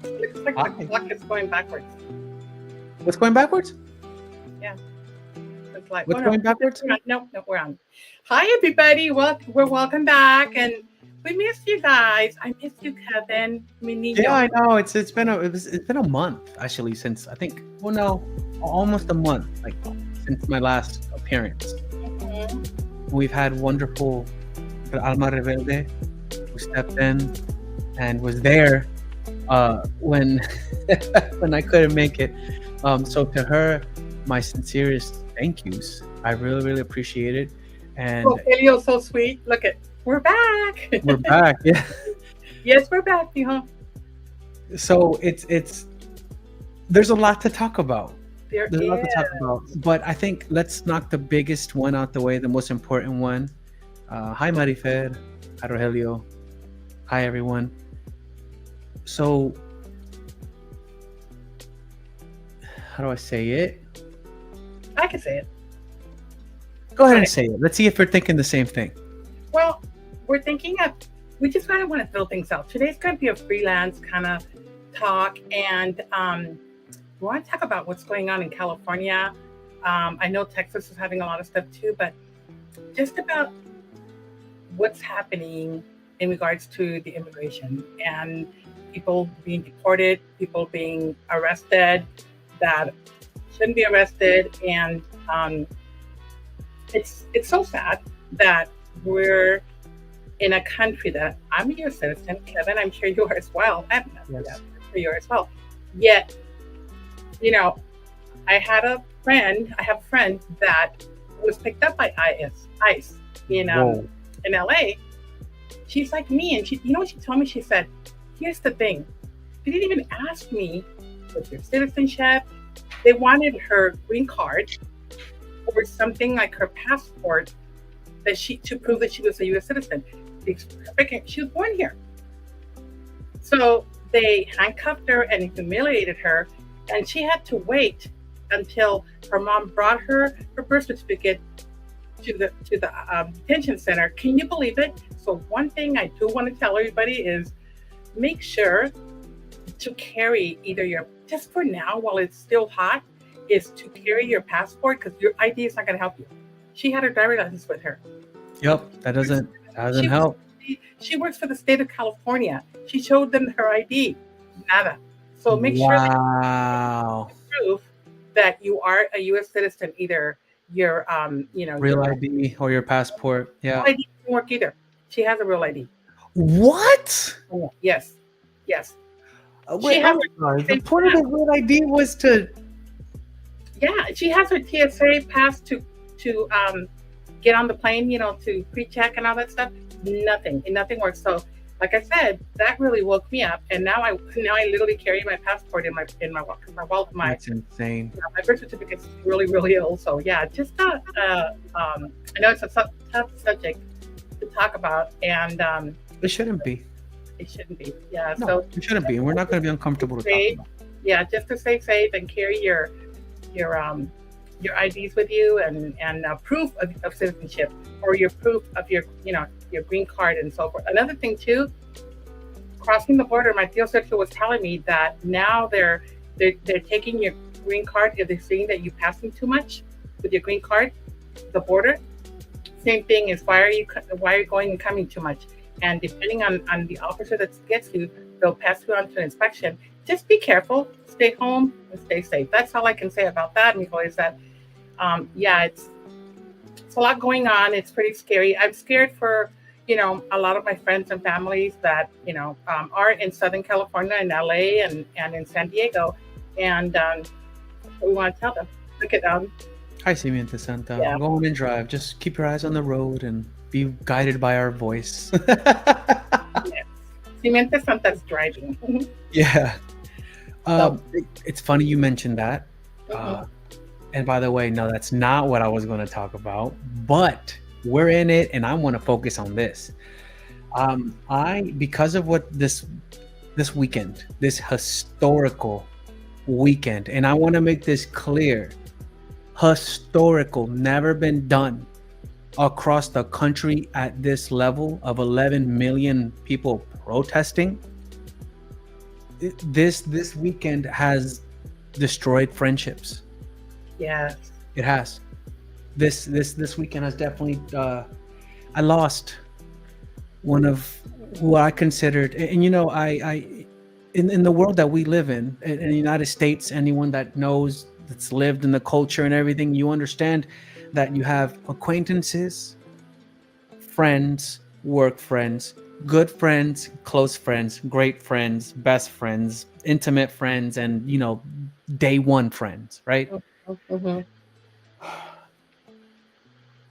Looks like the Hi. clock is going backwards. What's going backwards? Yeah, it's like, oh What's no, going backwards? we're on. No, no, we're on. Hi, everybody. We're welcome back, and we missed you guys. I missed you, Kevin, mi Yeah, niño. I know. It's been a month actually since I think. Well, no, almost a month. Like since my last appearance. Mhm. We've had wonderful Alma Rebelde who stepped in and was there when when I couldn't make it. So to her, my sincerest thank yous. I really, really appreciate it. And Rogelio's so sweet. Look at, we're back. we're back. Yeah. Yes, we're back, mijo. So it's there's a lot to talk about. There There's a lot to talk is. about. But I think let's knock the biggest one out the way, the most important one. Hi Marifer. Hi Rogelio. Hi everyone. So how do I say it? I can say it. Go ahead and Okay. say it. Let's see if we're thinking the same thing. Well, we're thinking of, we just kind of want to fill things out. Today's going to be a freelance kind of talk, and we want to talk about what's going on in California. I know Texas is having a lot of stuff too, but just about what's happening in regards to the immigration and people being deported, people being arrested that shouldn't be arrested, and it's so sad that we're in a country that I'm a U.S. citizen, Kevin. I'm sure you are as well. Yes. I'm sure you are as well. Yet, you know, I had a friend. I have a friend that was picked up by ICE Whoa. in LA. She's like me, and she, you know, what she told me. She said, "Here's the thing. They didn't even ask me what's your citizenship. They wanted her green card or something like her passport that she to prove that she was a U.S. citizen. She was born here, so they handcuffed her and humiliated her, and she had to wait until her mom brought her birth certificate to the detention center. Can you believe it? So one thing I do want to tell everybody is make sure to carry either your, just for now while it's still hot, is to carry your passport because your ID is not going to help you. She had her driver's license with her. Yep. That doesn't She was help. she works for the state of California. She showed them her ID. Nada. So make sure that Wow. you prove that you are a U.S. citizen. Either your Real your ID or your passport. Yeah. ID doesn't work either. She has a real ID. What? Yes, yes. She Wait, has I'm sorry. The her point of the real ID was to. yeah, she has her TSA pass to get on the plane, to pre-check and all that stuff. Nothing works. So, like I said, that really woke me up, and now I literally carry my passport in my wallet. My That's insane. my birth certificate's really old. So yeah, just I know it's a tough subject to talk about, and It shouldn't be. it shouldn't be. Yeah, No, so it shouldn't be. And we're not going to be uncomfortable to talk safe. about. Yeah, just to stay safe and carry your IDs with you, and proof of citizenship, or your proof of your green card and so forth. Another thing too, crossing the border, my tío Sergio was telling me that now they're taking your green card if they're seeing that you're passing too much with your green card, the border. Same thing is why are you going and coming too much? And depending on the officer that gets you, they'll pass you on to an inspection. Just be careful, stay home, and stay safe. That's all I can say about that, Nico. Is that yeah, it's a lot going on. It's pretty scary. I'm scared for a lot of my friends and families that are in Southern California, in LA, and in San Diego, and we want to tell them, look at Hi, Simiente Santa. yeah. Go on and drive. Just keep your eyes on the road and be guided by our voice. Yes. Simiente Santa's driving. Yeah. So, It's funny you mentioned that. mhm. And by the way, no, that's not what I was going to talk about. But we're in it, and I want to focus on this. Because of what this weekend, this historical weekend, and I want to make this clear: historical, never been done across the country at this level of 11 million people protesting. this weekend has destroyed friendships. Yes. It has. This weekend has definitely. I lost one of who I considered, and I in the world that we live in the United States, anyone that knows that's lived in the culture and everything, you understand that you have acquaintances, friends, work friends, good friends, close friends, great friends, best friends, intimate friends, and day one friends, right? Mhm.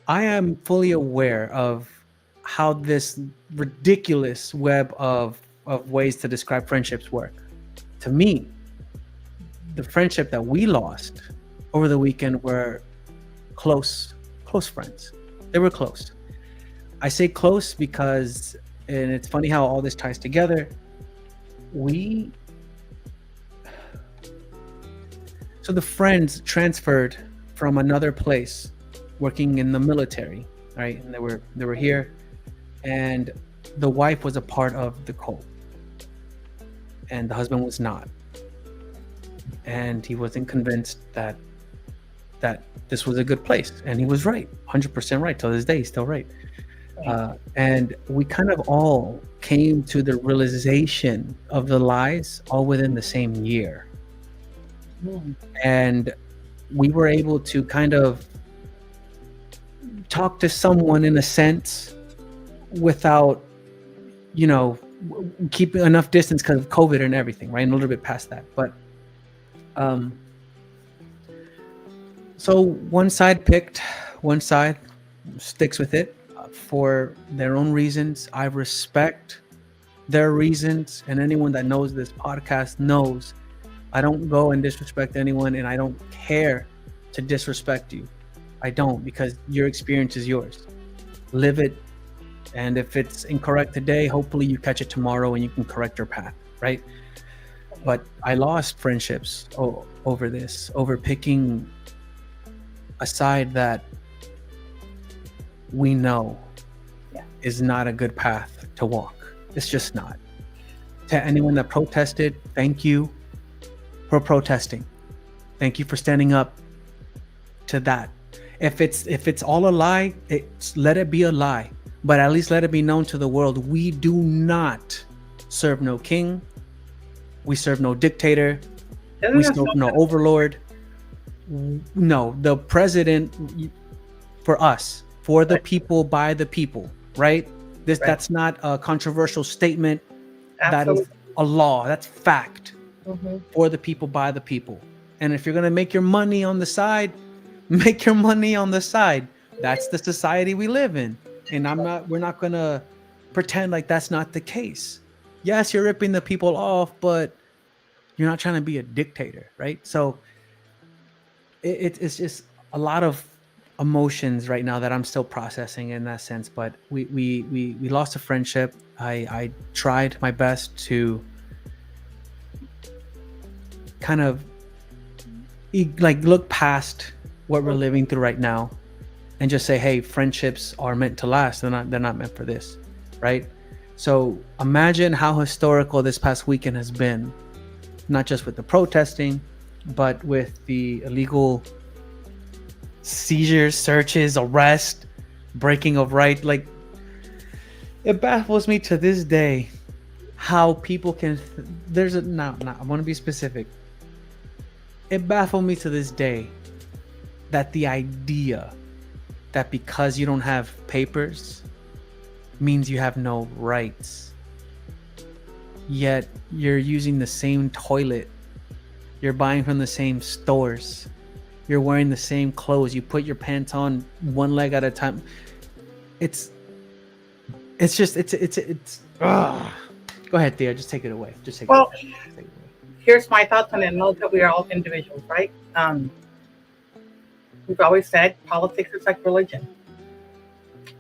I am fully aware of how this ridiculous web of ways to describe friendships work. To me, the friendship that we lost over the weekend were close friends. They were close. I say close because, and it's funny how all this ties together. So the friends transferred from another place, working in the military, right? And they were here, and the wife was a part of the cult, and the husband was not, and he wasn't convinced that this was a good place, and he was right, 100% right. Till this day, he's still right. And we kind of all came to the realization of the lies all within the same year. And we were able to kind of talk to someone in a sense without, keeping enough distance because of COVID and everything, right? And a little bit past that. But so one side sticks with it for their own reasons. I respect their reasons, and anyone that knows this podcast knows I don't go and disrespect anyone, and I don't care to disrespect you. I don't, because your experience is yours. Live it, and if it's incorrect today, hopefully you catch it tomorrow and you can correct your path, right? But I lost friendships over picking a side that we know is not a good path to walk. It's just not. To anyone that protested, thank you for protesting. Thank you for standing up to that. If it's all a lie, let it be a lie. But at least let it be known to the world, we do not serve no king. We serve no dictator. We serve no overlord. No, the president, for us, for the people, by the people, right? That's not a controversial statement. Absolutely. That is a law. That's fact. Mm-hmm. For the people, by the people. And if you're going to make your money on the side, make your money on the side. That's the society we live in. And we're not going to pretend like that's not the case. Yes, you're ripping the people off, but you're not trying to be a dictator, right? So it's just a lot of emotions right now that I'm still processing in that sense. But we lost a friendship. I tried my best to kind of look past what we're living through right now and just say, hey, friendships are meant to last. They're not meant for this, right? So imagine how historical this past weekend has been, not just with the protesting, but with the illegal seizures, searches, arrest, breaking of right. Like, it baffles me to this day how people can. I want to be specific. It baffled me to this day that the idea that because you don't have papers means you have no rights. Yet you're using the same toilet. You're buying from the same stores. You're wearing the same clothes. You put your pants on one leg at a time. It's Go ahead, Thea. Just take it away. Take it away. Here's my thoughts on it. Know that we are all individuals, right? We've always said politics is like religion.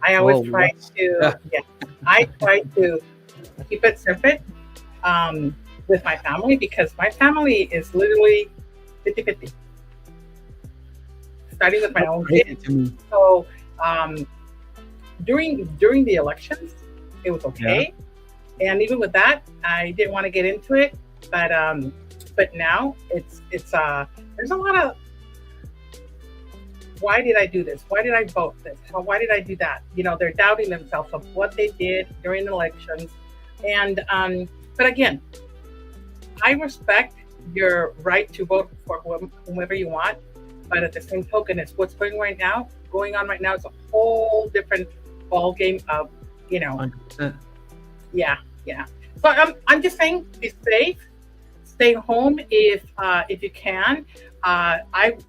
I always try to keep it separate with my family, because my family is literally 50-50. Starting with my own kids. So during the elections, it was okay. Yeah. And even with that, I didn't want to get into it. But now it's there's a lot of why did I do this? Why did I vote this? Why did I do that? They're doubting themselves of what they did during elections, and but again, I respect your right to vote for whomever you want, but at the same token, it's what's going on right now is a whole different ball game of, 100%. yeah, yeah. So I'm just saying, be safe, stay home if you can.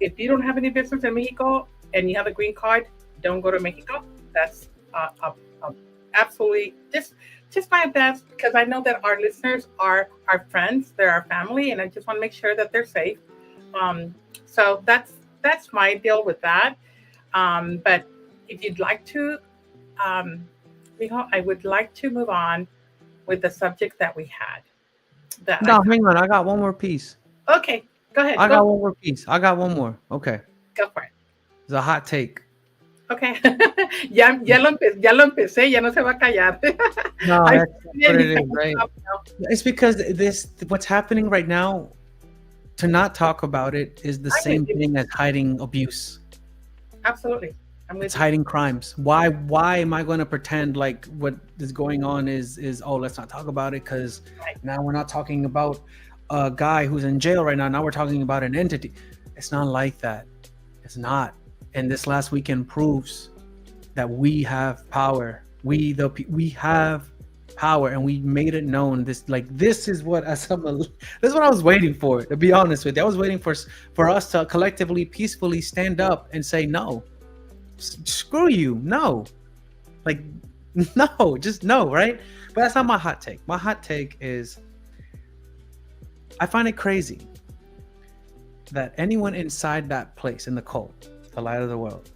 If you don't have any business in Mexico and you have a green card, don't go to Mexico. That's absolutely just my best, because I know that our listeners are our friends, they're our family, and I just want to make sure that they're safe. So that's my deal with that. But if you'd like to, I would like to move on with the subject that we had. No, hang on. I got one more piece. Okay, go ahead. I got one more piece. I got one more. Okay. Go for it. It's a hot take. Okay. ya lo empecé, ya no se va a callar. No, that's what it is, right? It's because what's happening right now, to not talk about it is the same thing as hiding abuse. Absolutely. It's hiding crimes. Why am I going to pretend like what is going on is let's not talk about it, because now we're not talking about a guy who's in jail right now. Now we're talking about an entity. It's not like that. It's not. And this last weekend proves that we have power. We have power, and we made it known. This is what this is what I was waiting for. To be honest with you, I was waiting for us to collectively, peacefully stand up and say no. Screw you, no. No, just no, right? But that's not my hot take. My hot take is, I find it crazy that anyone inside that place, in the cult, the light of the world,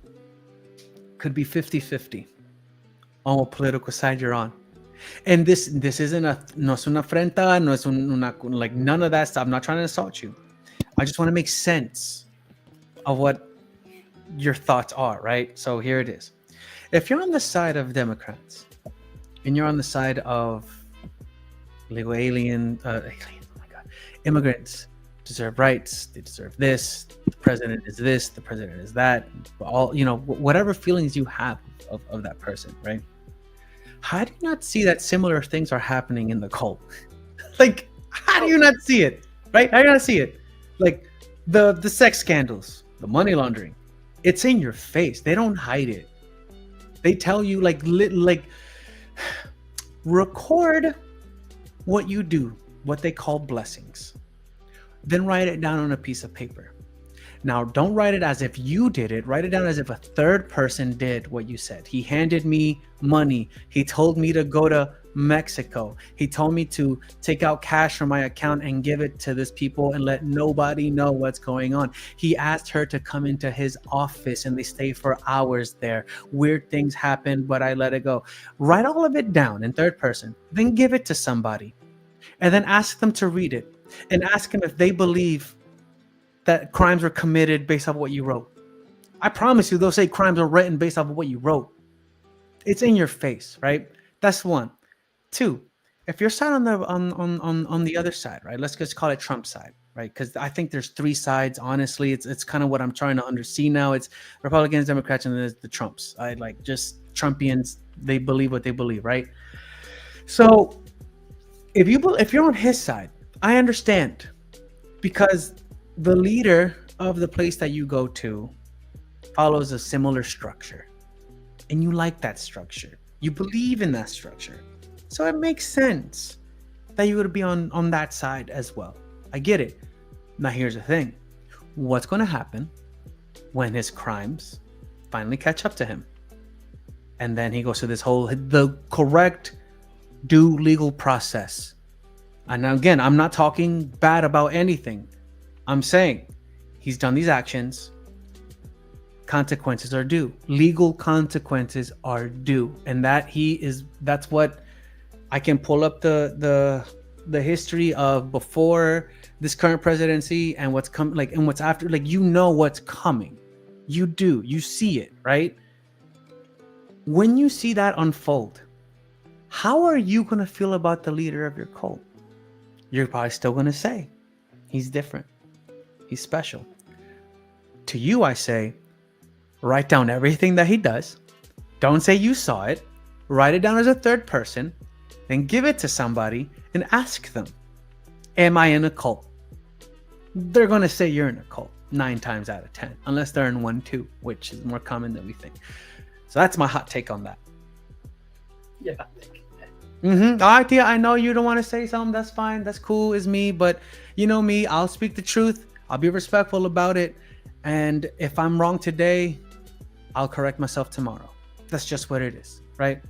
could be 50-50 on what political side you're on. And this isn't no es una afrenta, no es like none of that stuff. I'm not trying to insult you. I just want to make sense of what your thoughts are, right? So here it is. If you're on the side of Democrats and you're on the side of illegal immigrants deserve rights, they deserve this, the president is this, the president is that, all, whatever feelings you have of that person, right? How do you not see that similar things are happening in the cult? How do you not see it, right? How do you not see it? The sex scandals, the money laundering, it's in your face. They don't hide it. They tell you record what you do, what they call blessings. Then write it down on a piece of paper. Now, don't write it as if you did it. Write it down as if a third person did what you said. He handed me money. He told me to go to Mexico. He told me to take out cash from my account and give it to this people and let nobody know what's going on. He asked her to come into his office and they stay for hours there. Weird things happen, but I let it go. Write all of it down in third person. Then give it to somebody. And then ask them to read it. And ask them if they believe that crimes were committed based off what you wrote. I promise you, they'll say crimes are written based off of what you wrote. It's in your face, right? That's one. Two, if you're side on the other side, right? Let's just call it Trump's side, right? Because I think there's three sides. Honestly, it's kind of what I'm trying to undersee now. It's Republicans, Democrats, and there's the Trumps. I like just Trumpians. They believe what they believe, right? So if you're on his side, I understand, because the leader of the place that you go to follows a similar structure, and you like that structure. You believe in that structure. So it makes sense that you would be on that side as well. I get it. Now here's the thing. What's going to happen when his crimes finally catch up to him? And then he goes to the correct due legal process. And now again, I'm not talking bad about anything. I'm saying he's done these actions. Consequences are due. Legal consequences are due. And that's what I can pull up the history of before this current presidency and what's coming, and what's after. What's coming. You do. You see it, right? When you see that unfold, how are you going to feel about the leader of your cult? you're probably still going to say, he's different. He's special. To you, I say, write down everything that he does. Don't say you saw it. Write it down as a third person. Then give it to somebody and ask them, am I in a cult? They're going to say you're in a cult 9 times out of 10, unless they're in one too, which is more common than we think. So that's my hot take on that. Yeah. All right, Tia, I know you don't want to say something. That's fine. That's cool. It's me. But you know me, I'll speak the truth. I'll be respectful about it. And if I'm wrong today, I'll correct myself tomorrow. That's just what it is, right?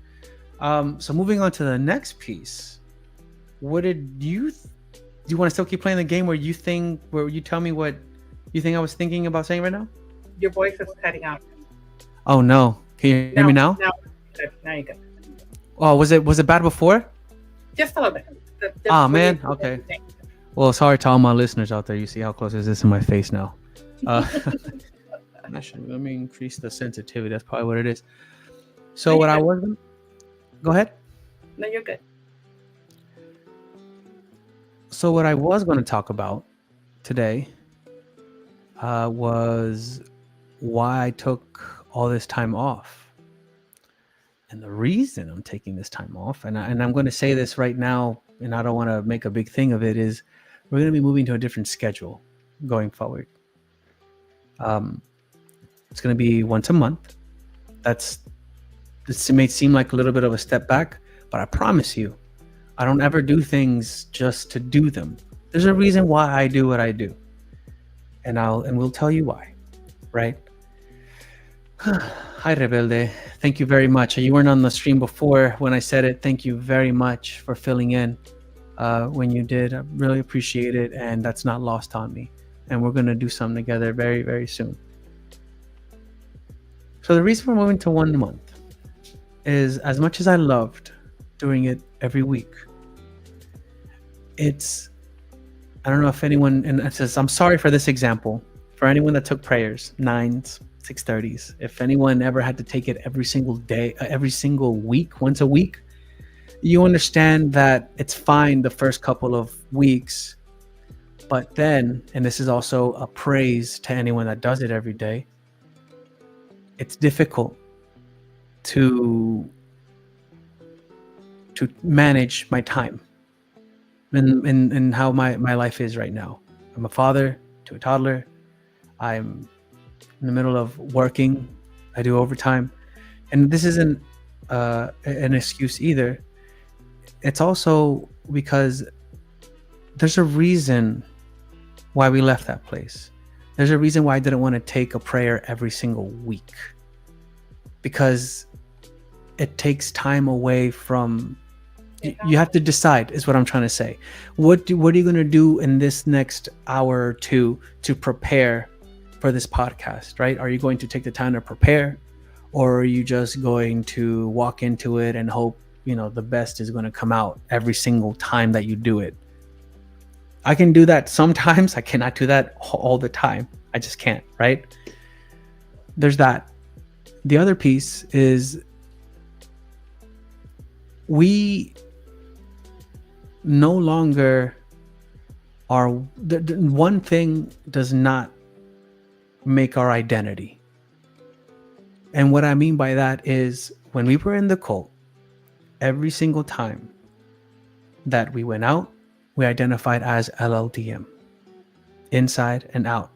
So moving on to the next piece. What did you... do you want to still keep playing the game where you tell me what you think I was thinking about saying right now? Your voice is cutting out. Oh no. Can you hear me now? Now you're good. Oh, was it bad before? Just a little bit. Man. Okay. Well, sorry to all my listeners out there. You see how close is this in my face now? Let me increase the sensitivity. That's probably what it is. So No, what I good. was... Go ahead. No, you're good. So what I was going to talk about today was why I took all this time off. And the reason I'm taking this time off, and I'm going to say this right now, and I don't want to make a big thing of it, is we're going to be moving to a different schedule going forward. It's going to be once a month. This may seem like a little bit of a step back, but I promise you, I don't ever do things just to do them. There's a reason why I do what I do. And we'll tell you why, right? Hi, Rebelde. Thank you very much. You weren't on the stream before when I said it. Thank you very much for filling in when you did. I really appreciate it, and that's not lost on me. And we're going to do something together very, very soon. So the reason we're moving to 1 month is, as much as I loved doing it every week, I don't know if anyone, and it says, I'm sorry for this example, for anyone that took prayers, 9s, 6:30s, if anyone ever had to take it every single day, every single week, once a week, you understand that it's fine the first couple of weeks, but then, and this is also a praise to anyone that does it every day, it's difficult to manage my time and how my life is right now. I'm a father to a toddler. I'm in the middle of working. I do overtime. And this isn't an excuse either. It's also because there's a reason why we left that place. There's a reason why I didn't want to take a prayer every single week. Because it takes time away from... You have to decide, is what I'm trying to say. What are you going to do in this next hour or two to prepare for this podcast, right? Are you going to take the time to prepare, or are you just going to walk into it and hope, the best is going to come out every single time that you do it? I can do that sometimes. I cannot do that all the time. I just can't, right? There's that. The other piece is we no longer are... one thing does not make our identity. And what I mean by that is, when we were in the cult, every single time that we went out, we identified as LLDM, inside and out,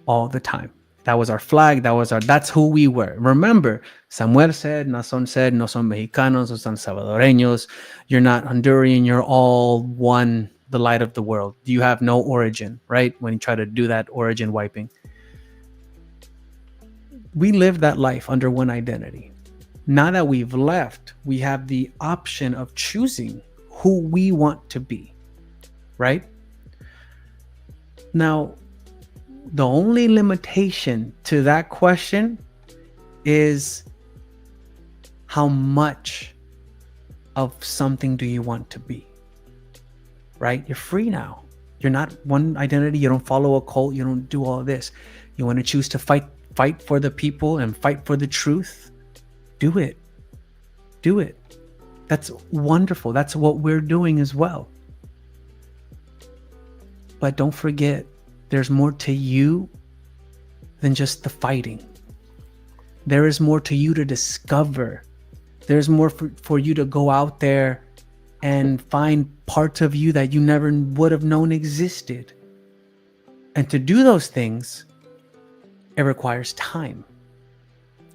all the time. That was our flag. That's who we were. Remember, Samuel said, no son mexicanos, no son salvadoreños. You're not Honduran. You're all one, the light of the world. You have no origin, right? When you try to do that origin wiping. We lived that life under one identity. Now that we've left, we have the option of choosing who we want to be, right? Now, the only limitation to that question is, how much of something do you want to be? Right? You're free now. You're not one identity. You don't follow a cult. You don't do all of this. You want to choose to fight for the people and fight for the truth? Do it. Do it. That's wonderful. That's what we're doing as well. But don't forget, there's more to you than just the fighting. There is more to you to discover. There's more for you to go out there and find parts of you that you never would have known existed. And to do those things, it requires time.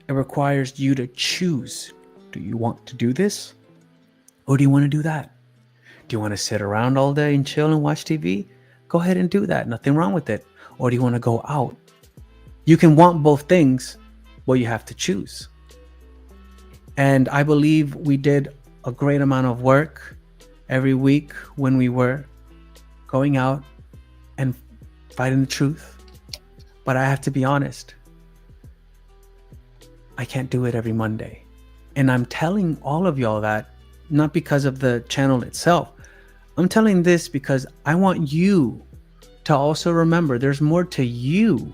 It requires you to choose. Do you want to do this? Or do you want to do that? Do you want to sit around all day and chill and watch TV? Go ahead and do that. Nothing wrong with it. Or do you want to go out? You can want both things, but you have to choose. And I believe we did a great amount of work every week when we were going out and fighting the truth. But I have to be honest, I can't do it every Monday. And I'm telling all of y'all that not because of the channel itself. I'm telling this because I want you to also remember there's more to you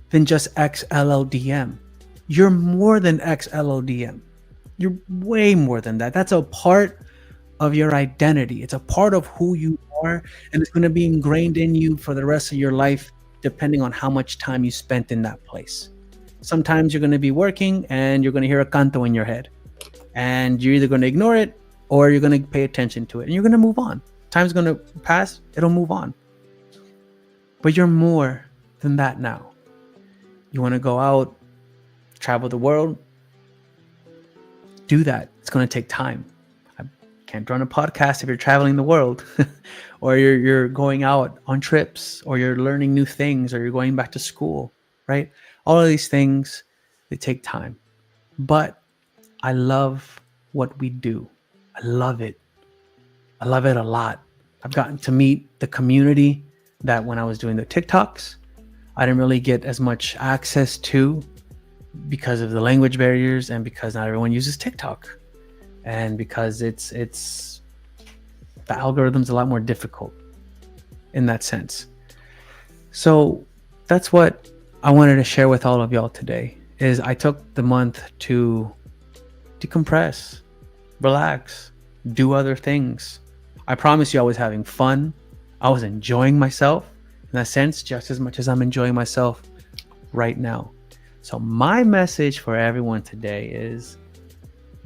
than just XLLDM. You're more than XLLDM. You're way more than that. That's a part of your identity. It's a part of who you are, and it's going to be ingrained in you for the rest of your life, depending on how much time you spent in that place. Sometimes you're going to be working and you're going to hear a canto in your head, and you're either going to ignore it or you're going to pay attention to it, and you're going to move on. Time's going to pass, it'll move on. But you're more than that now. You want to go out, travel the world, do that. It's going to take time. I can't run a podcast if you're traveling the world or you're going out on trips, or you're learning new things, or you're going back to school, right? All of these things, they take time. But I love what we do. I love it. I love it a lot. I've gotten to meet the community that when I was doing the TikToks, I didn't really get as much access to because of the language barriers, and because not everyone uses TikTok, and because it's the algorithm's a lot more difficult in that sense. So that's what I wanted to share with all of y'all today. Is I took the month to decompress, relax, do other things. I promise you I was having fun. I was enjoying myself in that sense just as much as I'm enjoying myself right now. So my message for everyone today is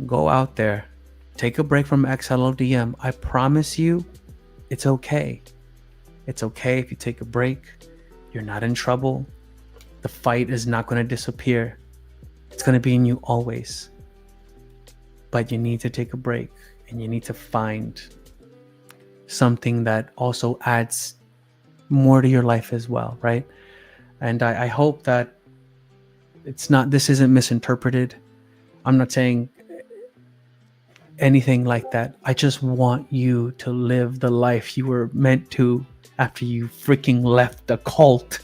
go out there, take a break from XLLDM. I promise you it's okay. It's okay if you take a break. You're not in trouble. The fight is not going to disappear. It's going to be in you always. But you need to take a break, and you need to find something that also adds more to your life as well, right? And I hope that this isn't misinterpreted. I'm not saying anything like that. I just want you to live the life you were meant to after you freaking left the cult.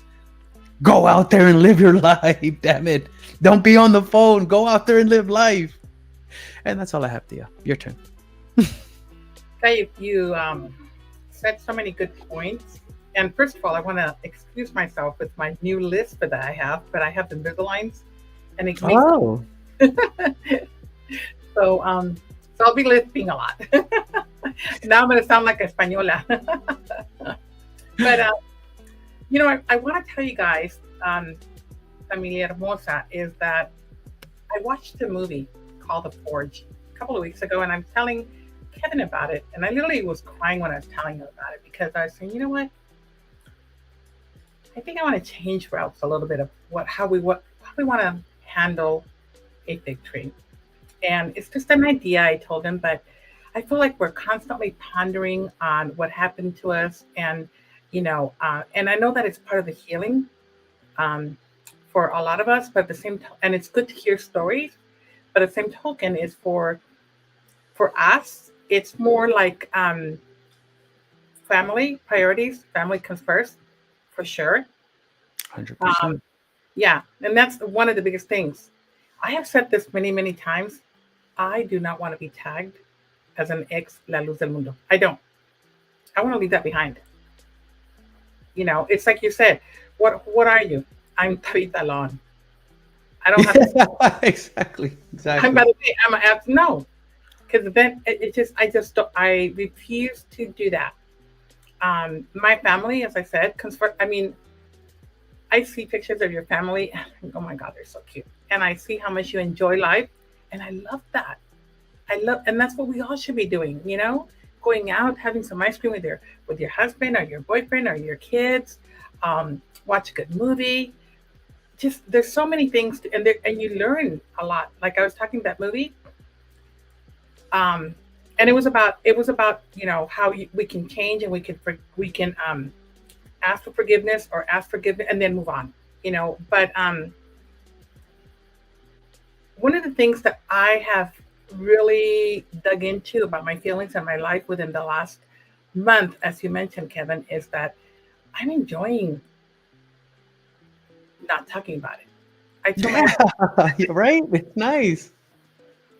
Go out there and live your life, damn it. Don't be on the phone. Go out there and live life. And that's all I have, Thea. Your turn. Dave, you said so many good points. And first of all, I want to excuse myself with my new list that I have, but I have the Invisaligns, and it makes so I'll be lisping a lot. Now I'm going to sound like a Española. But I want to tell you guys, Familia Hermosa, is that I watched a movie called The Forge a couple of weeks ago, and I'm telling Kevin about it, and I literally was crying when I was telling him about it, because I was saying, you know what? I think I want to change routes a little bit of how we want to handle a fig tree. And it's just an idea I told him, but I feel like we're constantly pondering on what happened to us, and and I know that it's part of the healing for a lot of us, but at the same time, and it's good to hear stories, but at the same token is for us, it's more like family priorities. Family comes first, for sure. 100%. Yeah, and that's one of the biggest things. I have said this many, many times. I do not want to be tagged as an ex La Luz del Mundo. I don't. I want to leave that behind. It's like you said. What are you? I'm Tabitha Alon. I don't have to. Exactly. I'm by the way, I'm an no, because then I refuse to do that. My family, as I said, I mean, I see pictures of your family. And, oh my God, they're so cute. And I see how much you enjoy life. And I love that. And that's what we all should be doing, going out, having some ice cream with your husband or your boyfriend or your kids, watch a good movie. Just there's so many things, and you learn a lot. Like I was talking that movie, um, and it was about how we can change and we can ask for forgiveness or ask forgiveness and then move on. But one of the things that I have really dug into about my feelings and my life within the last month, as you mentioned, Kevin, is that I'm enjoying not talking about it. I told my Yeah, right. It's nice.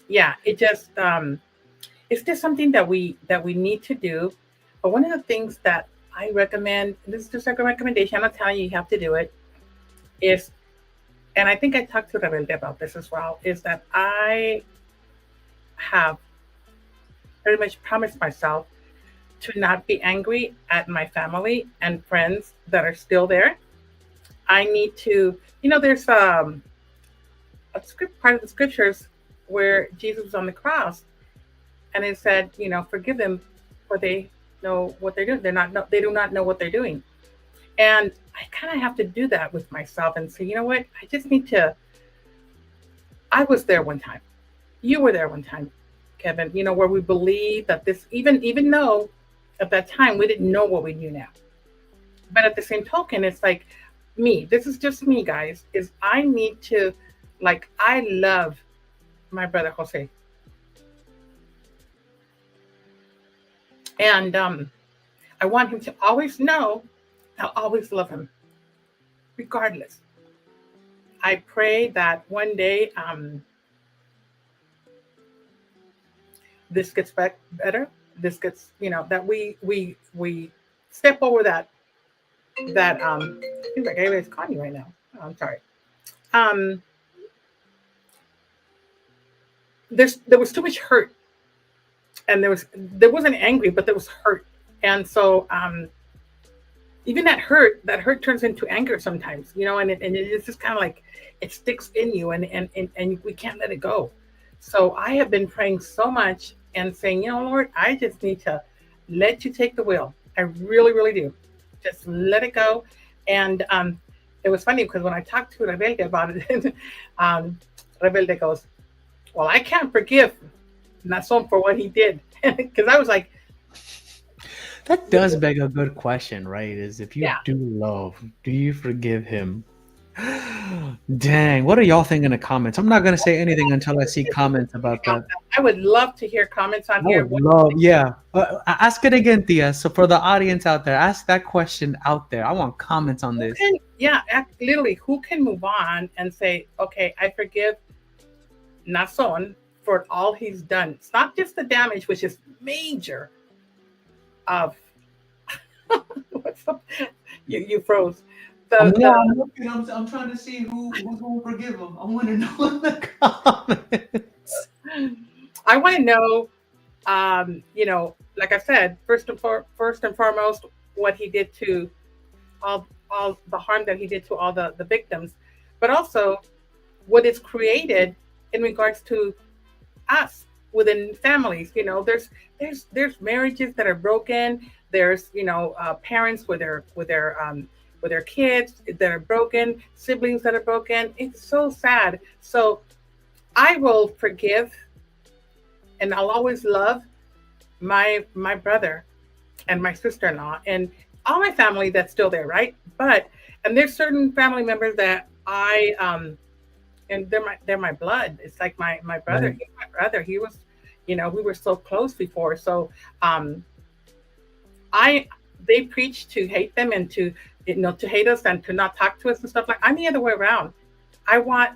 yeah, it's just something that we need to do. But one of the things that I recommend, this is just like a recommendation, I'm not telling you you have to do it, is, and I think I talked to Rebelde about this as well, is that I have pretty much promised myself to not be angry at my family and friends that are still there. I need to, there's part of the scriptures where Jesus was on the cross, and it said, forgive them, for they know what they're doing. They do not know what they're doing. And I kind of have to do that with myself and say, you know what? I just need to. I was there one time. You were there one time, Kevin. Where we believe that this, even though at that time we didn't know what we knew now. But at the same token, it's like me. This is just me, guys. Is I need to, like, I love my brother Jose, and I want him to always know I'll always love him, regardless. I pray that one day this gets back better. This gets, that we step over that. I think that guy is calling me right now. Oh, I'm sorry. Um, there was too much hurt, and there wasn't angry, but there was hurt, and so even that hurt turns into anger sometimes, and it's just kind of like it sticks in you, and we can't let it go. So I have been praying so much and saying, Lord, I just need to let you take the wheel. I really, really do. Just let it go. And it was funny because when I talked to Rebelde about it, um, Rebelde goes, well, I can't forgive Nason for what he did. Because I was like, That does beg a good question, right? Is if you yeah. do love, do you forgive him? Dang, what are y'all thinking in the comments? I'm not gonna say anything until I see comments about that. I would love to hear comments on I here. would love, yeah. Ask it again, Tia. So for the audience out there, ask that question out there. I want comments on this. Literally, who can move on and say, okay, I forgive Nason for all he's done. It's not just the damage, which is major of what's up? You froze. I'm looking. I'm trying to see who's gonna forgive him. I want to know in the comments. I want to know, like I said, first and foremost, what he did to all the harm that he did to all the victims, but also what is created in regards to us within families. There's marriages that are broken. There's parents with their kids that are broken, siblings that are broken. It's so sad. So I will forgive, and I'll always love my brother and my sister-in-law and all my family that's still there, right? And there's certain family members that and they're my blood. It's like my brother. Right. He's my brother. He was, we were so close before. So I they preach to hate them and to hate us and to not talk to us and stuff. Like, I'm the other way around. I want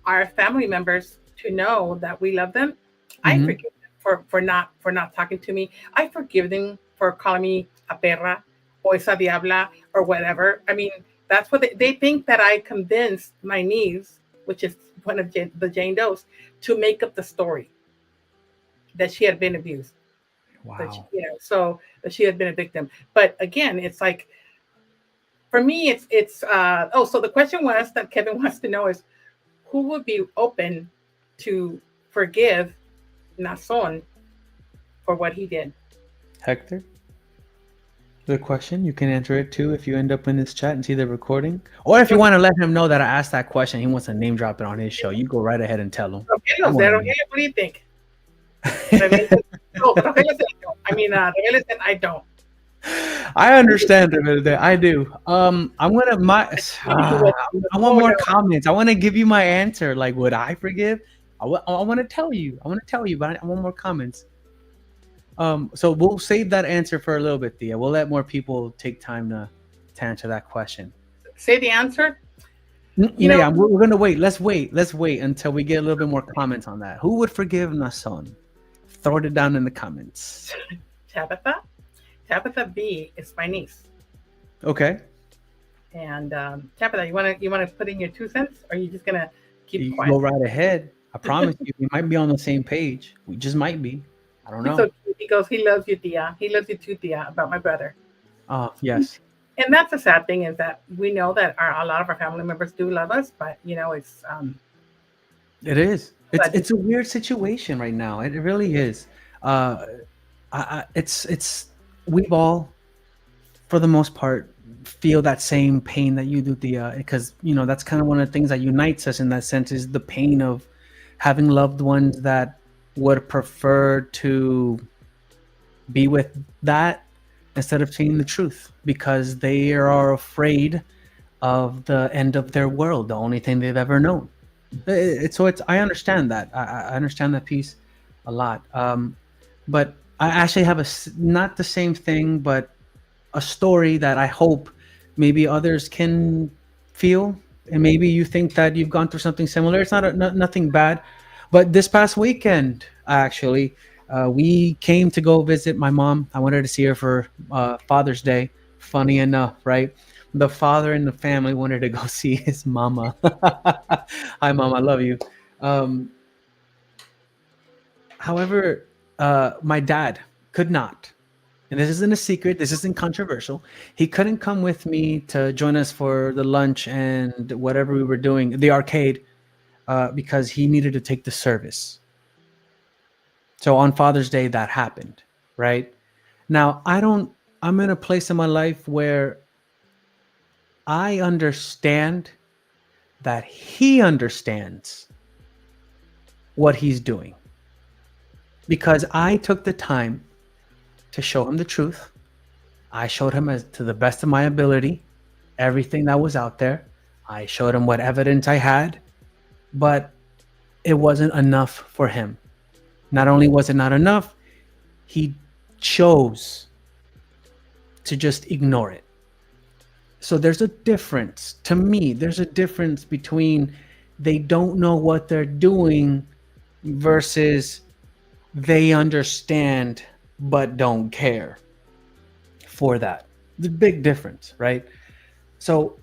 our family members to know that we love them. I Mhm. forgive them for not talking to me. I forgive them for calling me a perra or esa diabla or whatever. I mean, that's what they think, that I convinced my niece, which is one of the Jane Does, to make up the story that she had been abused. that she, Wow. so that she had been a victim. But again, it's like for me, it's. So the question was that Kevin wants to know is who would be open to forgive Nason for what he did. Hector, good question. You can answer it too if you end up in this chat and see the recording. Or if you want to let him know that I asked that question, he wants to name drop it on his show. You go right ahead and tell him. Rogelio, Rogelio, what do you think? No, Rogelio said I don't. I mean, Rogelio said I don't. I understand it. I do. I'm gonna I want more comments. I want to give you my answer. Like, would I forgive? I want to tell you. But I want more comments. So we'll save that answer for a little bit, Thea. We'll let more people take time to answer that question. Say the answer. Yeah, we're gonna wait. Let's wait until we get a little bit more comments on that. Who would forgive Nason? Throw it down in the comments. Tabitha B is my niece. Okay. And Tabitha, you wanna put in your 2 cents, or are you just gonna keep quiet? Go right ahead. I promise you, we might be on the same page. We just might be. I don't know. So he goes, he loves you, Tia. He loves you too, Tia, about my brother. Oh, yes. And that's the sad thing is that we know that a lot of our family members do love us, but it's it is. It's a weird situation right now. It really is. It's we've all, for the most part, feel that same pain that you do, Thea, because that's kind of one of the things that unites us in that sense is the pain of having loved ones that would prefer to be with that instead of seeing the truth because they are afraid of the end of their world, the only thing they've ever known. I understand that. I understand that piece a lot. But I actually have not the same thing, but a story that I hope maybe others can feel, and maybe you think that you've gone through something similar. It's nothing bad. But this past weekend, actually, we came to go visit my mom. I wanted to see her for Father's Day. Funny enough, right? The father in the family wanted to go see his mama. Hi, Mom. I love you. However, my dad could not. And this isn't a secret. This isn't controversial. He couldn't come with me to join us for the lunch and whatever we were doing, the arcade, because he needed to take the service. So on Father's Day, that happened, right? Now, I'm in a place in my life where I understand that he understands what he's doing because I took the time to show him the truth. I showed him to the best of my ability, everything that was out there. I showed him what evidence I had, but it wasn't enough for him. Not only was it not enough, he chose to just ignore it. So there's a difference. To me, there's a difference between they don't know what they're doing versus they understand but don't care for that. The big difference, right? So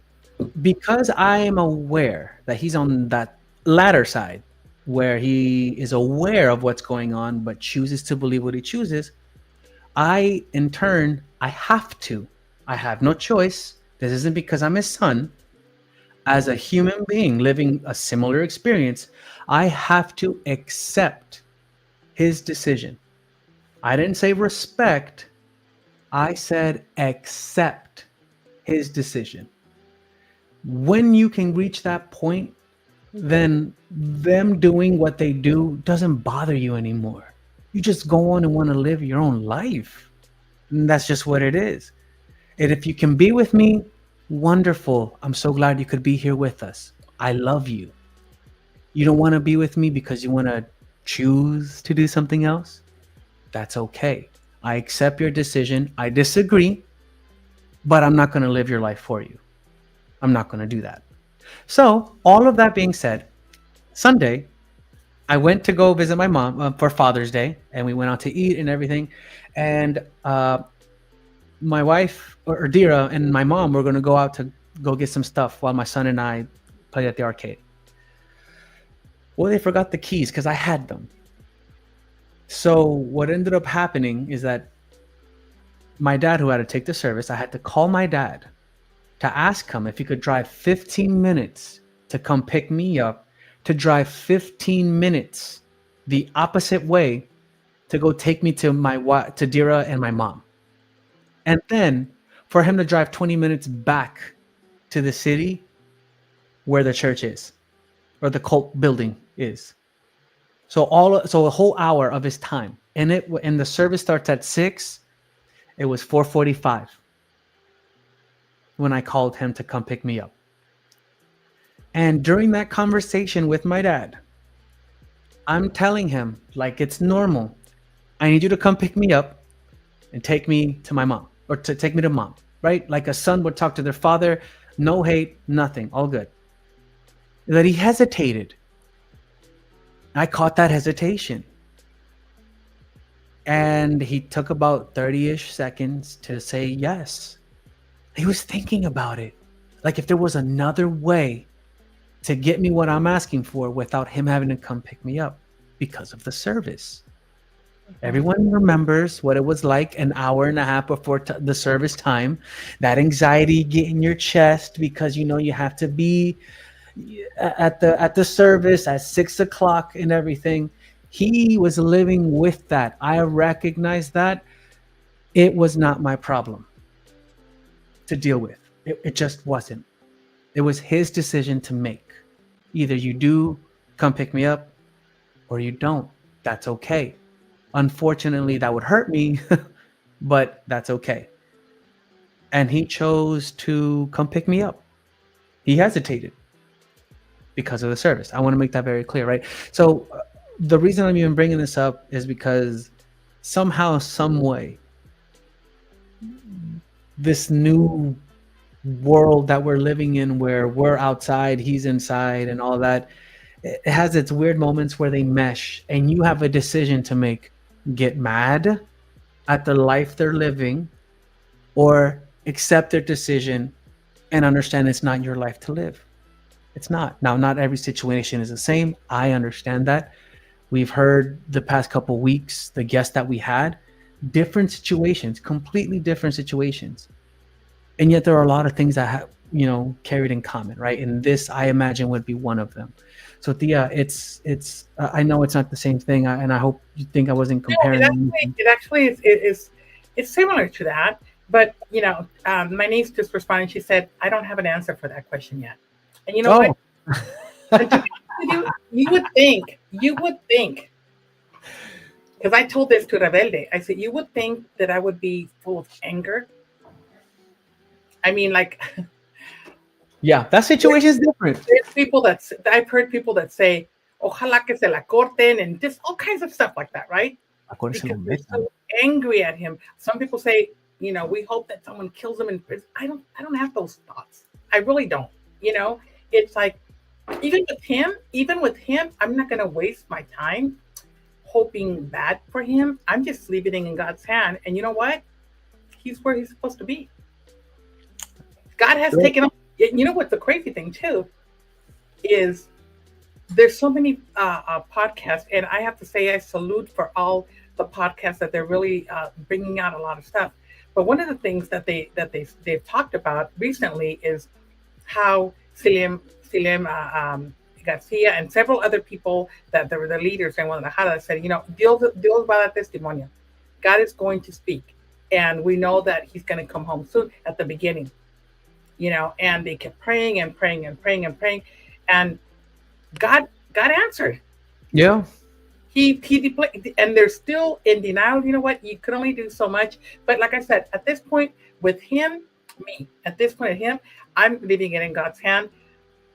because I am aware that he's on that latter side, where he is aware of what's going on but chooses to believe what he chooses, I have no choice. This isn't because I'm his son. As a human being living a similar experience, I have to accept his decision. I didn't say respect. I said accept his decision. When you can reach that point, then them doing what they do doesn't bother you anymore. You just go on and want to live your own life. And that's just what it is. And if you can be with me, wonderful. I'm so glad you could be here with us. I love you. You don't want to be with me because you want to choose to do something else? That's okay. I accept your decision. I disagree, but I'm not going to live your life for you. I'm not going to do that. So, all of that being said, Sunday, I went to go visit my mom for Father's Day, and we went out to eat and everything. And my wife, or Dira, and my mom were going to go out to go get some stuff while my son and I played at the arcade. Well, they forgot the keys because I had them. So what ended up happening is that my dad, who had to take the service, I had to call my dad to ask him if he could drive 15 minutes to come pick me up, to drive 15 minutes the opposite way to go take me to to Dira and my mom. And then for him to drive 20 minutes back to the city where the church is or the cult building is. So a whole hour of his time. And the service starts at 6. It was 4:45 when I called him to come pick me up. And during that conversation with my dad, I'm telling him, like, it's normal. I need you to come pick me up and take me to my mom, or to take me to mom, right? Like a son would talk to their father, no hate, nothing, all good. That he hesitated. I caught that hesitation. And he took about 30-ish seconds to say yes. He was thinking about it. Like if there was another way to get me what I'm asking for without him having to come pick me up because of the service. Everyone remembers what it was like an hour and a half before the service time. That anxiety get in your chest because you have to be at the service at 6 o'clock and everything. He was living with that. I recognized that. It was not my problem to deal with. It just wasn't. It was his decision to make. Either you do come pick me up or you don't. That's okay. Unfortunately, that would hurt me, but that's okay. And he chose to come pick me up. He hesitated because of the service. I want to make that very clear, right? So the reason I'm even bringing this up is because somehow, some way, this new world that we're living in, where we're outside, he's inside, and all that, it has its weird moments where they mesh, and you have a decision to make: get mad at the life they're living, or accept their decision and understand it's not your life to live. It's not. Now, not every situation is the same. I understand that. We've heard the past couple weeks, the guests that we had, different situations, completely different situations. And yet there are a lot of things that have, carried in common, right? And this, I imagine, would be one of them. So Thea, it's I know it's not the same thing, and I hope you think I wasn't comparing. No, it actually is it's similar to that. But my niece just responded. She said, "I don't have an answer for that question yet." And you know what? And to be honest with you would think, because I told this to Rebelde. I said, you would think that I would be full of anger. I mean, like, yeah, that situation is different. There's people I've heard people that say, "Ojalá que se la corten," and just all kinds of stuff like that, right? Because they're so angry at him. Some people say, we hope that someone kills him in prison. I don't have those thoughts. I really don't. It's like, even with him, I'm not going to waste my time hoping bad for him. I'm just leaving it in God's hand. And you know what? He's where he's supposed to be. God has taken him. You know what the crazy thing too is, there's so many podcasts, and I have to say I salute for all the podcasts that they're really bringing out a lot of stuff. But one of the things that they've talked about recently is how Selim Garcia and several other people that were the leaders in Guadalajara said, Dios va a dar testimonio. God is going to speak, and we know that he's going to come home soon. At the beginning, and they kept praying and praying and praying and praying, and God answered. Yeah. He and they're still in denial. You know what? You could only do so much. But like I said, at this point with him, I'm leaving it in God's hand.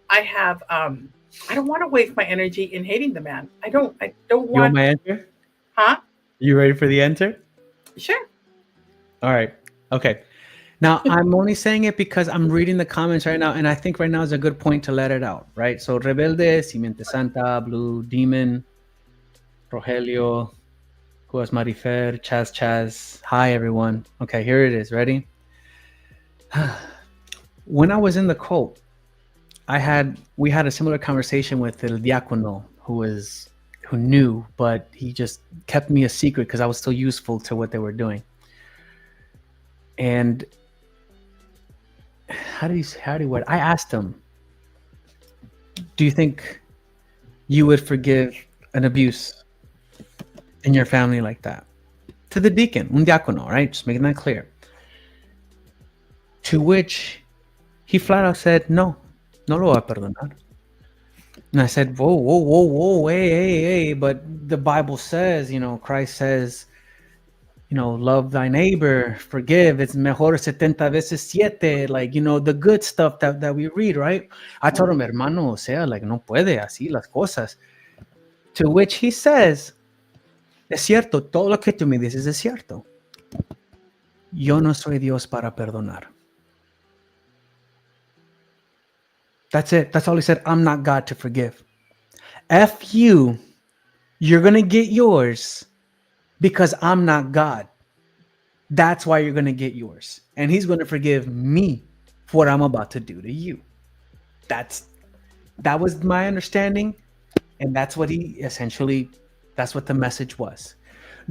I have I don't want to waste my energy in hating the man. I don't want. You want my answer? Huh? You ready for the answer? Sure. All right. Okay. Now, I'm only saying it because I'm reading the comments right now, and I think right now is a good point to let it out, right? So, Rebelde, Simiente Santa, Blue Demon, Rogelio, Cuas Marifer, Chaz. Hi, everyone. Okay, here it is. Ready? When I was in the cult, we had a similar conversation with El Diácono, who who knew, but he just kept me a secret because I was still useful to what they were doing. And how do you word? I asked him, "Do you think you would forgive an abuse in your family like that?" To the deacon, un diácono, right? Just making that clear. To which he flat out said, "No, no lo voy a perdonar." And I said, "Whoa, whoa, whoa, whoa, hey, but the Bible says, Christ says, love thy neighbor, forgive. It's mejor 70 veces siete, like, the good stuff that we read, right?" I told him, "Hermano, o sea, like, no puede así las cosas." To which he says, "Es cierto, todo lo que tú me dices es cierto. Yo no soy Dios para perdonar." That's it. That's all he said. "I'm not God to forgive. F you, you're going to get yours because I'm not God. That's why you're going to get yours. And he's going to forgive me for what I'm about to do to you." That was my understanding. And that's what that's what the message was.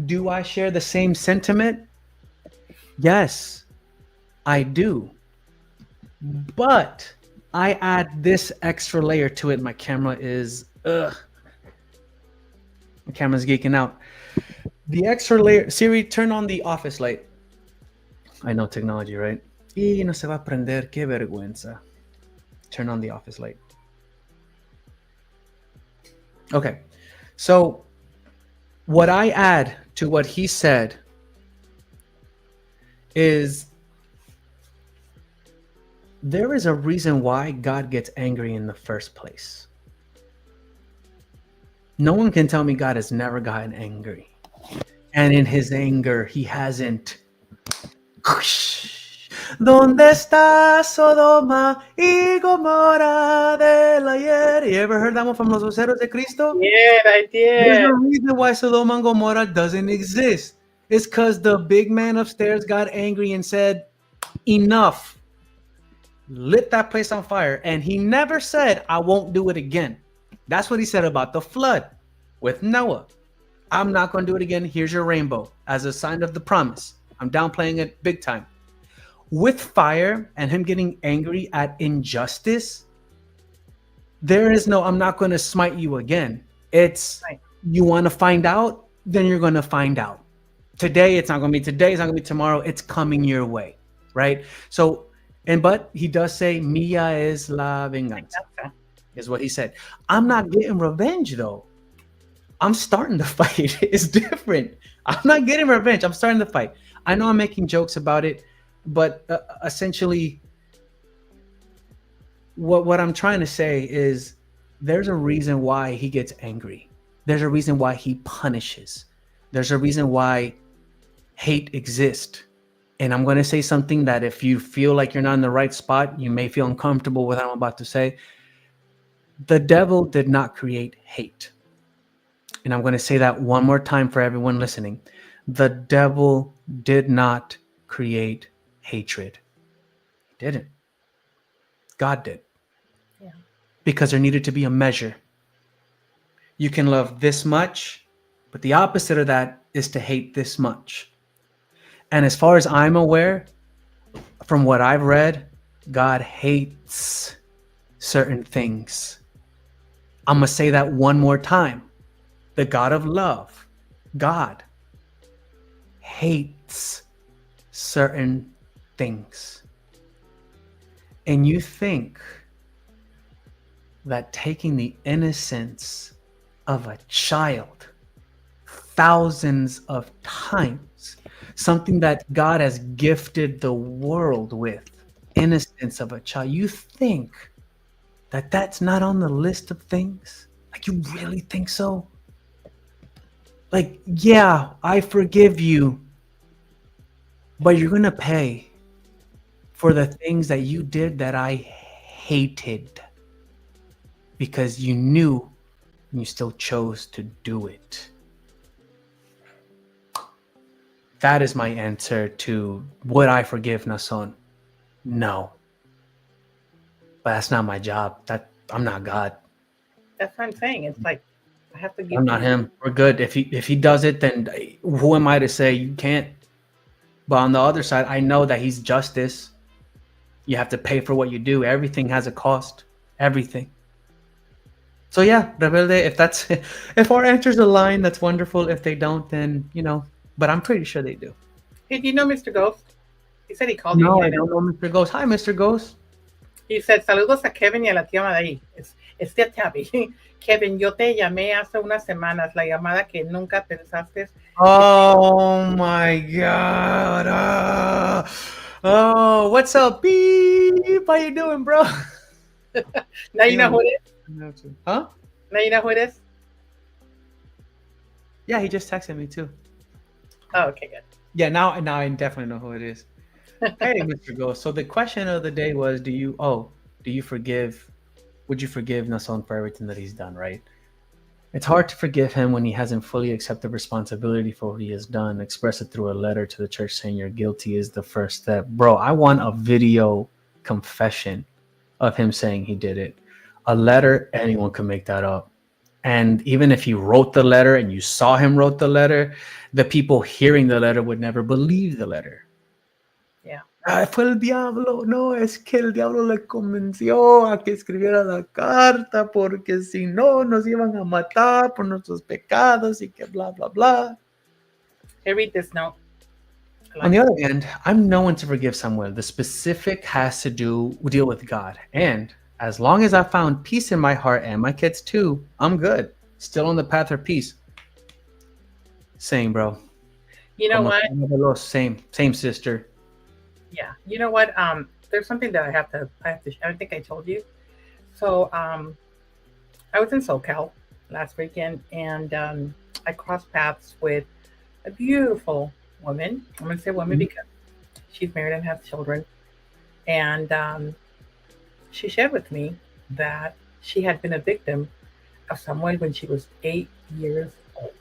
Do I share the same sentiment? Yes, I do. But I add this extra layer to it. My camera is, my camera's geeking out. The extra layer, Siri, turn on the office light. I know technology, right? Y no se va a prender, qué vergüenza. Turn on the office light. Okay, so what I add to what he said is there is a reason why God gets angry in the first place. No one can tell me God has never gotten angry. And in his anger, he hasn't. ¿Dónde está Sodoma y Gomorra del ayer? You ever heard that one from Los Voceros de Cristo? Yeah, I There's did. a reason why Sodoma and Gomorrah doesn't exist. It's because the big man upstairs got angry and said, "Enough." Lit that place on fire. And he never said, "I won't do it again." That's what he said about the flood with Noah. "I'm not going to do it again. Here's your rainbow as a sign of the promise." I'm downplaying it big time. With fire and him getting angry at injustice, there is no, "I'm not going to smite you again." It's, Right. You want to find out, then you're going to find out. Today, it's not going to be today. It's not going to be tomorrow. It's coming your way, right? So, but he does say, "Mía es la venganza," Okay. is what he said. I'm not getting revenge, though. I'm starting the fight. It's different. I'm not getting revenge. I'm starting the fight. I know I'm making jokes about it, but essentially, what I'm trying to say is there's a reason why he gets angry. There's a reason why he punishes. There's a reason why hate exists. And I'm going to say something that if you feel like you're not in the right spot, you may feel uncomfortable with what I'm about to say. The devil did not create hate. And I'm going to say that one more time for everyone listening. The devil did not create hatred. He didn't. God did. Yeah. Because there needed to be a measure. You can love this much, but the opposite of that is to hate this much. And as far as I'm aware, from what I've read, God hates certain things. I'm going to say that one more time. The God of love, God, hates certain things. And you think that taking the innocence of a child thousands of times, something that God has gifted the world with, innocence of a child, you think that that's not on the list of things? Like, you really think so? Like, yeah, I forgive you, but you're going to pay for the things that you did that I hated because you knew and you still chose to do it. That is my answer to would I forgive Nason? No. But that's not my job. I'm not God. That's what I'm saying. It's like I have to give I'm not him. We're good. If he does it, then who am I to say you can't? But on the other side, I know that he's justice. You have to pay for what you do. Everything has a cost. Everything. So yeah, Rebelde, if our answers align, that's wonderful. If they don't, then but I'm pretty sure they do. Hey, do you know Mr. Ghost? He said he called you. No, He I didn't. don't know Mr. Ghost. Hi, Mr. Ghost. He said, saludos a Kevin y a la tía Madaí. Es tía Tabby. Kevin, yo te llamé hace unas semanas, la llamada que nunca pensaste. Oh my God. Oh, what's up, Beep? How you doing, bro? Now you know who it is? Huh? Now you know who it is? Yeah, he just texted me too. Oh, okay, good. Yeah, now I definitely know who it is. Hey, Mr. Ghost. So the question of the day was, do you forgive? Would you forgive Nason for everything that he's done, right? It's hard to forgive him when he hasn't fully accepted responsibility for what he has done. Express it through a letter to the church saying you're guilty is the first step. Bro, I want a video confession of him saying he did it. A letter, anyone can make that up. And even if he wrote the letter and you saw him wrote the letter, the people hearing the letter would never believe the letter. Yeah. Fue el diablo. No, es que el diablo le convenció a que escribiera la carta porque si no nos iban a matar por nuestros pecados y que blah, blah, blah. Hey, read this note. On the other hand, I'm no one to forgive Samuel. The specific has to deal with God. And as long as I found peace in my heart and my kids too, I'm good. Still on the path of peace. Same, bro. You know what? Same sister. Yeah. You know what? There's something that I have to, I think I told you. So, I was in SoCal last weekend and, I crossed paths with a beautiful woman. I'm going to say woman because she's married and has children. And, she shared with me that she had been a victim of someone when she was 8 years old.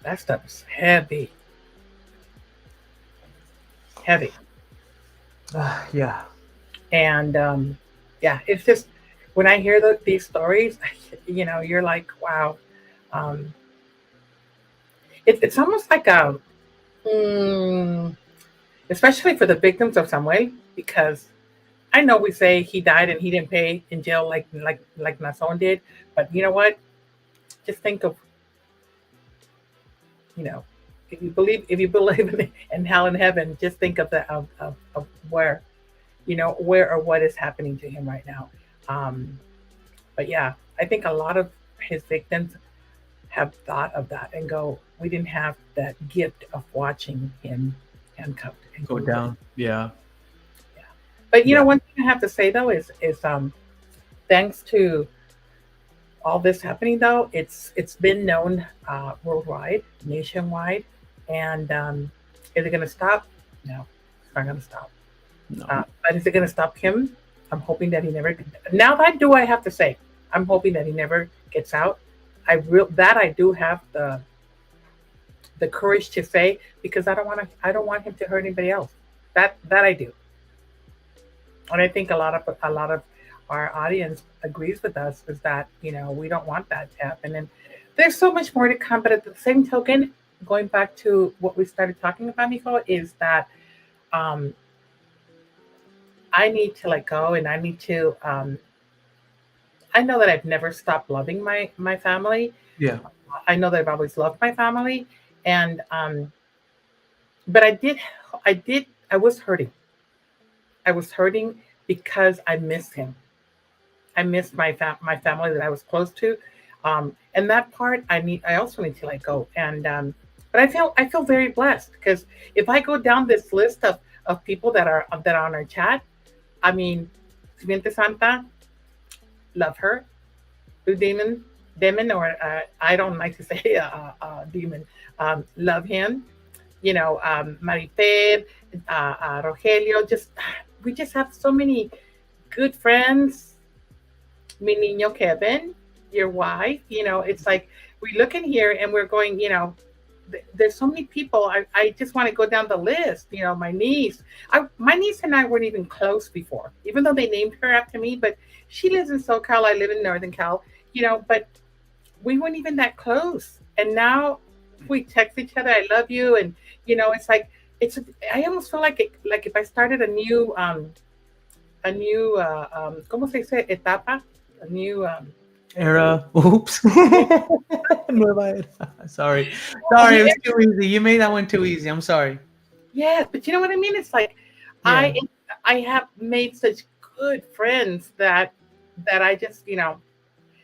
That stuff is heavy. Heavy. Yeah. And yeah, it's just when I hear these stories, you're like, wow. It's almost like especially for the victims of Samuel, because I know we say he died and he didn't pay in jail like Nason did, but you know what? Just think of, if you believe in hell and heaven, just think of of where, where or what is happening to him right now. But yeah, I think a lot of his victims have thought of that and go, we didn't have that gift of watching him handcuffed and Go down. Yeah. But one thing I have to say though is thanks to all this happening though, it's been known worldwide, nationwide, and is it going to stop? No, it's not going to stop. No. But is it going to stop him? I'm hoping that he never. Now that I have to say, I'm hoping that he never gets out. I do have the courage to say, because I don't want him to hurt anybody else. That I do. And I think a lot of our audience agrees with us, is that we don't want that to happen. And there's so much more to come. But at the same token, going back to what we started talking about, Nico, is that I need to let go, and I need to. I know that I've never stopped loving my family. Yeah. I know that I've always loved my family, and but I was hurting. I was hurting because I missed him. I missed my family that I was close to, and that part I also need to let go. And but I feel very blessed, because if I go down this list of people that are on our chat, I mean, Simiente Santa, love her. Demon, or I don't like to say demon. Love him. Marifer, Rogelio, we just have so many good friends. Mi niño Kevin, your wife, it's like we look in here and we're going, there's so many people. I just want to go down the list. My niece, my niece and I weren't even close before, even though they named her after me, but she lives in SoCal. I live in Northern Cal, but we weren't even that close. And now we text each other, I love you. And, it's like, it's, I almost feel like like if I started ¿cómo se dice? Etapa, a new, Era. Oops. yeah, Nueva era. Sorry. a Sorry, new it was too easy. You made that one too easy. I'm sorry. yeah, but you know what I mean? It's like Yeah. I I have made such good friends that I just,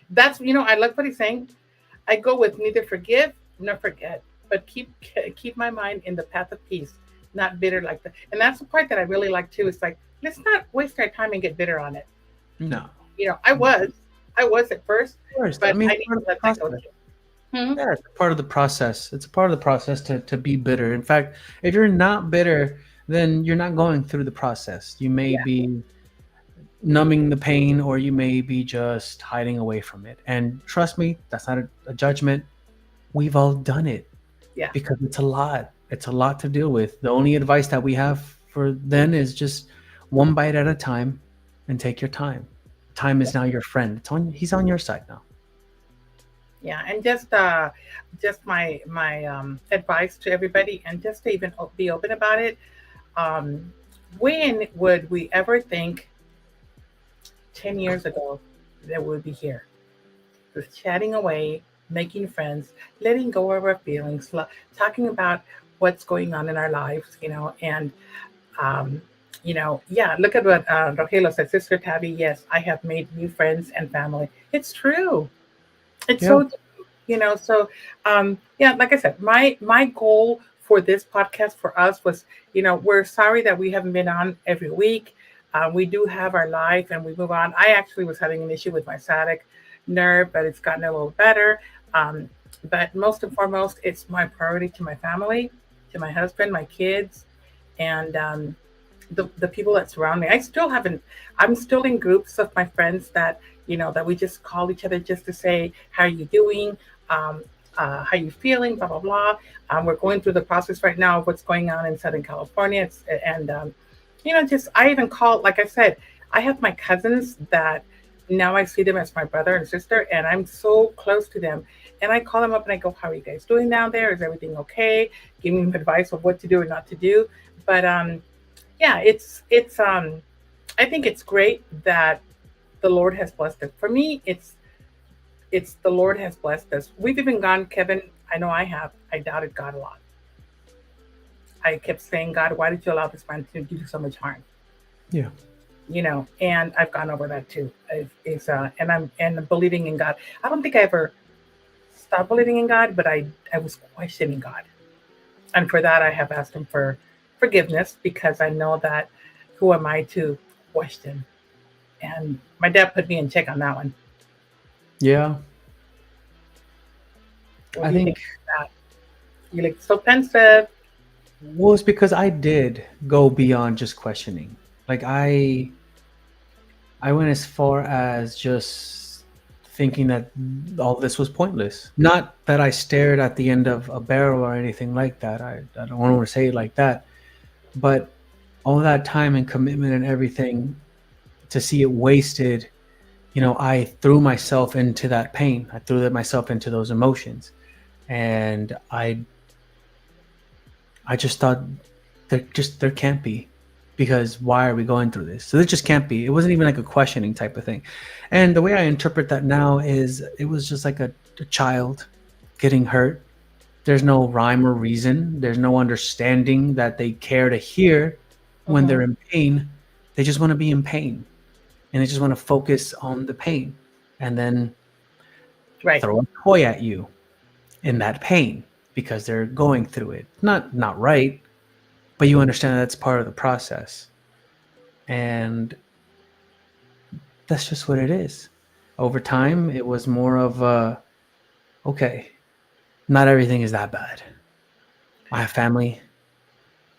that's, I like what he's saying. I go with neither forgive nor forget, but keep my mind in the path of peace, not bitter like that. And that's the part that I really like too. It's like, let's not waste our time and get bitter on it. No. I was at first, First, I but mean, I it's need part to of the let that go process. too. Hmm? Yeah, it's a part of the process. It's a part of the process to be bitter. In fact, if you're not bitter, then you're not going through the process. You may Yeah, be numbing the pain, or you may be just hiding away from it. And trust me, that's not a judgment. We've all done it yeah, because it's a lot. It's a lot to deal with. The only advice that we have for then is just one bite at a time and take your time. Time yeah. is now your friend. He's on your side now. Yeah, and just my advice to everybody, and just to even be open about it. Um, when would we ever think 10 years ago that we'd be here, just chatting away, making friends, letting go of our feelings, talking about what's going on in our lives, and um, yeah. Look at what Rogelio said, Sister Tabby. Yes, I have made new friends and family. It's true. It's Yeah. so so yeah, like I said, my goal for this podcast for us was, we're sorry that we haven't been on every week. We do have our life and we move on. I actually was having an issue with my sciatic nerve, but it's gotten a little better. um, but most and foremost, it's my priority to my family, to my husband, my kids, and the people that surround me. I'm still in groups of my friends that, that we just call each other just to say, how are you doing? Um, how you feeling? Blah, blah, blah. We're going through the process right now of what's going on in Southern California. And, just, I even call, like I said, I have my cousins that now I see them as my brother and sister, and I'm so close to them. And I call them up and I go, how are you guys doing down there? Is everything okay? Giving them advice of what to do and not to do. But yeah, it's I think it's great that the Lord has blessed us. For me, it's the Lord has blessed us. We've even gone, Kevin, I know I have. I doubted God a lot. I kept saying, God, why did you allow this man to do so much harm? Yeah. And I've gone over that too. And I'm believing in God. I don't think I ever stopped believing in God, but I was questioning God. And for that I have asked him for forgiveness, because I know that, who am I to question? And my dad put me in check on that one. Yeah. What I do you think think, of that? You look so pensive. well, it's because I did go beyond just questioning. Like I went as far as just thinking that all this was pointless. Not that I stared at the end of a barrel or anything like that. I don't want to say it like that. But all that time and commitment and everything, to see it wasted, I threw myself into that pain. I threw myself into those emotions. And I just thought there can't be, because why are we going through this? So there just can't be. It wasn't even like a questioning type of thing. And the way I interpret that now is it was just like a child getting hurt. There's no rhyme or reason. There's no understanding that they care to hear when they're Hmm. in pain. They just want to be in pain, and they just want to focus on the pain, and then Right. throw a toy at you in that pain because they're going through it. Not right, but you understand that's part of the process. And that's just what it is. Over time, it was more of a, okay, not everything is that bad. I have family.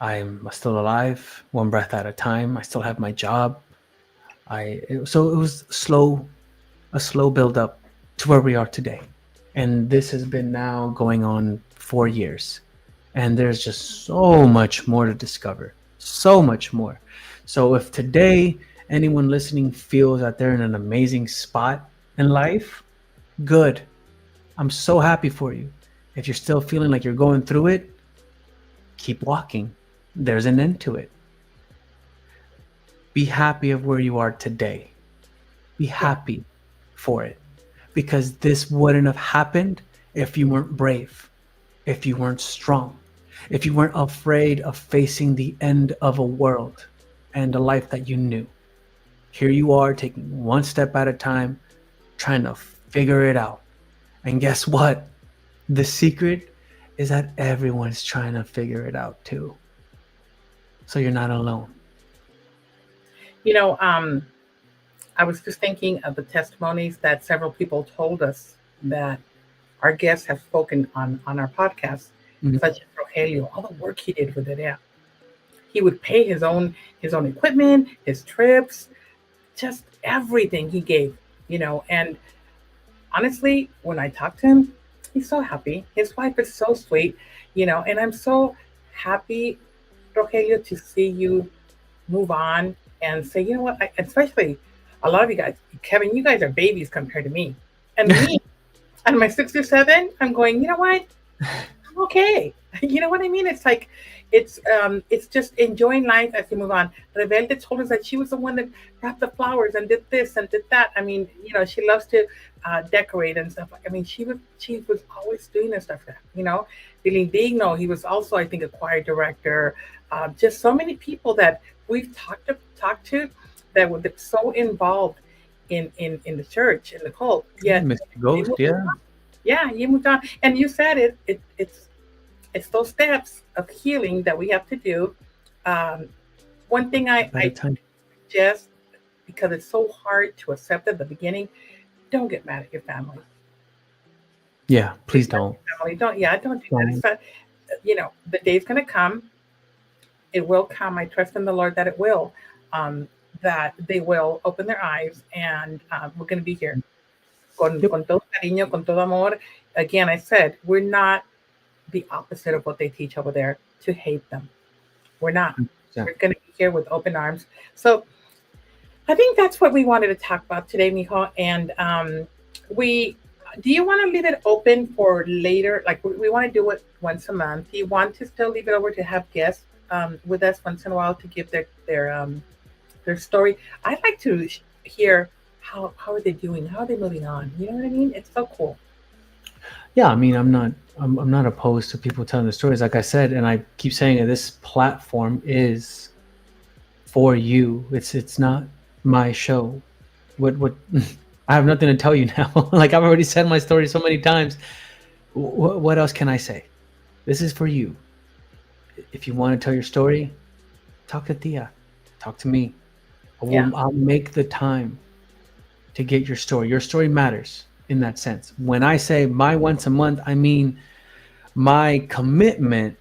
I'm still alive, one breath at a time. I still have my job. So it was a slow build up to where we are today. And this has been now going on 4 years. And there's just so much more to discover. So much more. So if today anyone listening feels that they're in an amazing spot in life, good. I'm so happy for you. If you're still feeling like you're going through it, keep walking. There's an end to it. Be happy of where you are today. Be Yeah. happy for it. Because this wouldn't have happened if you weren't brave, if you weren't strong, if you weren't afraid of facing the end of a world and a life that you knew. Here you are taking one step at a time, trying to figure it out. And guess what? The secret is that everyone's trying to figure it out too. So you're not alone. You know, I was just thinking of the testimonies that several people told us that our guests have spoken on our podcast, Mhm. such as Rogelio, all the work he did with it. Yeah, he would pay his own equipment, his trips, just everything he gave. And honestly, when I talk to him, he's so happy. His wife is so sweet. And I'm so happy, Rogelio, to see you move on and say, you know what, especially a lot of you guys, Kevin, you guys are babies compared to me. And me, at my 6 or 7, I'm going, you know what? I'm okay. You know what I mean? It's like, it's just enjoying life as you move on. Rebelde told us that she was the one that wrapped the flowers and did this and did that. I mean, she loves to decorate and stuff. I mean, she was always doing this stuff. Billy Digno, he was also, I think, a choir director. Just so many people that we've talked to that were so involved in the church, in the cult. Yet Mr. they Ghost, moved yeah. on. Yeah, you moved on, and you said it's those steps of healing that we have to do. Um, One thing At a I time. suggest, because it's so hard to accept at the beginning, don't get mad at your family. Yeah, please don't. Family, don't do that. Don't. It's not, the day's gonna come. It will come. I trust in the Lord that it will. Um, that they will open their eyes, and we're gonna be here Yep. con todo cariño, con todo amor. Again, I said we're not the opposite of what they teach over there, to hate them. We're not. Yeah. We're going to be here with open arms. So I think that's what we wanted to talk about today, Mijo. And we do you want to leave it open for later? Like we want to do it once a month. Do you want to still leave it over to have guests with us once in a while to give their story? I'd like to hear how are they doing? How are they moving on? You know what I mean? It's so cool. Yeah, I mean, I'm not opposed to people telling the stories. Like I said, and I keep saying it, this platform is for you. It's not my show. What I have nothing to tell you now. Like I've already said my story so many times. What else can I say? This is for you. If you want to tell your story, talk to Tia. Talk to me. Yeah. I'll make the time to get your story. Your story matters in that sense. When I say my once a month, I mean my commitment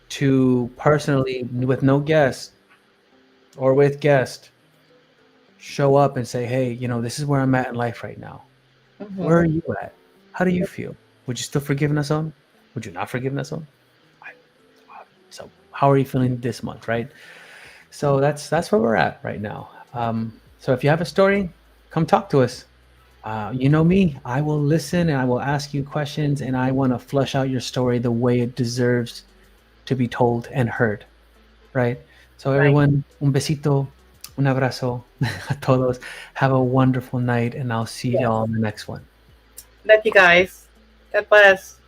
to personally, with no guest or with guest, show up and say, hey, this is where I'm at in life right now. Mhm. Where are you at? How do you feel? Would you still forgive us on? Would you not forgive us on? So how are you feeling this month, right? So that's where we're at right now. So if you have a story, come talk to us. You know me, I will listen and I will ask you questions, and I want to flush out your story the way it deserves to be told and heard, right? So Right. everyone, un besito, un abrazo a todos. Have a wonderful night, and I'll see Yeah. y'all in the next one. Love you guys. God bless.